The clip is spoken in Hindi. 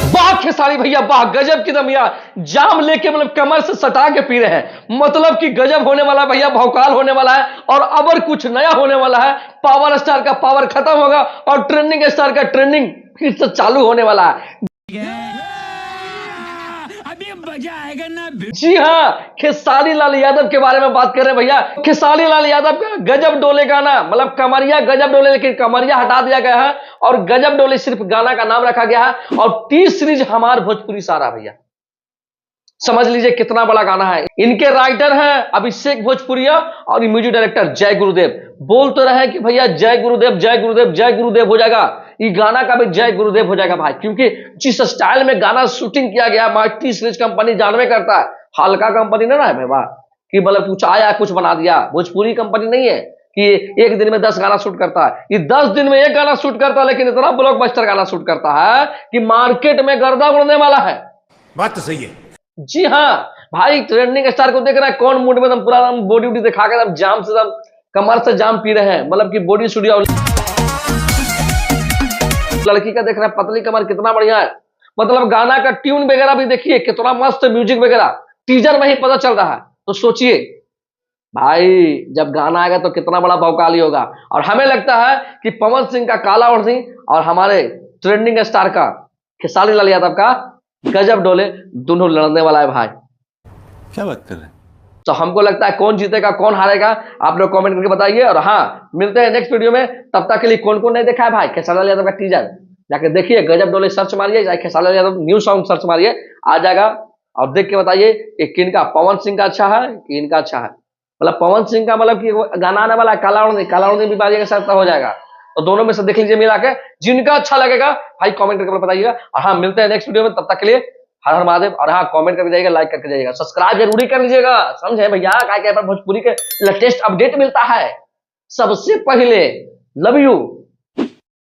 वाह खेसारी भैया वाह, गजब की दम यार, जाम लेके मतलब कमर से सटा के पी रहे हैं, मतलब कि गजब होने वाला भैया, भौकाल होने वाला है और अब कुछ नया होने वाला है। पावर स्टार का पावर खत्म होगा और ट्रेंडिंग स्टार का ट्रेंडिंग फिर से चालू होने वाला है। अभी मजा आएगा ना। जी हाँ, खेसारी लाल यादव के बारे में बात कर रहे हैं भैया। खेसारी लाल यादव का गजब डोले गाना, मतलब कमरिया गजब डोले, लेकिन कमरिया हटा दिया गया है और गजब डोले सिर्फ गाना का नाम रखा गया है। और टी सीरीज हमार भोजपुरी सारा भैया, समझ लीजिए कितना बड़ा गाना है। इनके राइटर हैं अभिषेक भोजपुरिया और म्यूजिक डायरेक्टर जय गुरुदेव। बोल तो रहे हैं कि भैया जय गुरुदेव जय गुरुदेव जय गुरुदेव हो जाएगा, ये गाना का भी जय गुरुदेव हो जाएगा भाई, क्योंकि जिस स्टाइल में गाना शूटिंग किया गया, मार्टी सीरीज कंपनी जानवे करता है, हल्का कंपनी ना है भाई, कि मतलब कुछ आया कुछ बना दिया। भोजपुरी कंपनी नहीं है कि एक दिन में 10 गाना शूट करता है, ये 10 दिन में एक गाना शूट करता है, लेकिन इतना ब्लॉकबस्टर गाना शूट करता है कि मार्केट में गर्दा उड़ने वाला है। बात तो सही है। जी हाँ भाई, ट्रेंडिंग स्टार को देख रहा है कौन मूड में, पूरा बॉडी वॉडी दिखा के जाम से कमर से जाम पी रहे हैं, मतलब कि बॉडी स्टूडियो। लड़की का देख रहा है पतली कमर कितना बढ़िया है, मतलब गाना का ट्यून वगैरह भी देखिए कितना मस्त म्यूजिक वगैरह, टीजर में ही पता चल रहा है। तो सोचिए भाई जब गाना आएगा तो कितना बड़ा भौकाली होगा। और हमें लगता है कि पवन सिंह का काला ओढ़नी और हमारे ट्रेंडिंग स्टार का खेसारी लाल यादव का गजब डोले दोनों लड़ने वाला है भाई। क्या बात कर रहे हैं? तो हमको लगता है कौन जीतेगा कौन हारेगा, आप लोग कमेंट करके बताइए। और हाँ, मिलते हैं नेक्स्ट वीडियो में, तब तक के लिए कौन कौन नहीं देखा है भाई खेसारी लाल यादव का टीजर, जाके देखिए, गजब डोले सर्च मारिए, चाहे Khesari Lal Yadav new song search मारिए, आ जाएगा। और देख के बताइए कि किनका, पवन सिंह का अच्छा है कि इनका अच्छा है। मतलब पवन सिंह का मतलब कि गाना आने वाला है काला ओढ़नी भी बाजी के साथ हो जाएगा, तो दोनों में से देख लीजिए मिला के, जिनका अच्छा लगेगा भाई कमेंट करके बताइएगा। और हाँ, मिलते हैं नेक्स्ट वीडियो में, तब तक के लिए हर हर महादेव। और हाँ, कमेंट करके जाइएगा, लाइक करके जाइएगा, सब्सक्राइब जरूरी कर लीजिएगा, समझे भैया, क्या भोजपुरी के लेटेस्ट अपडेट मिलता है सबसे पहले। Love you.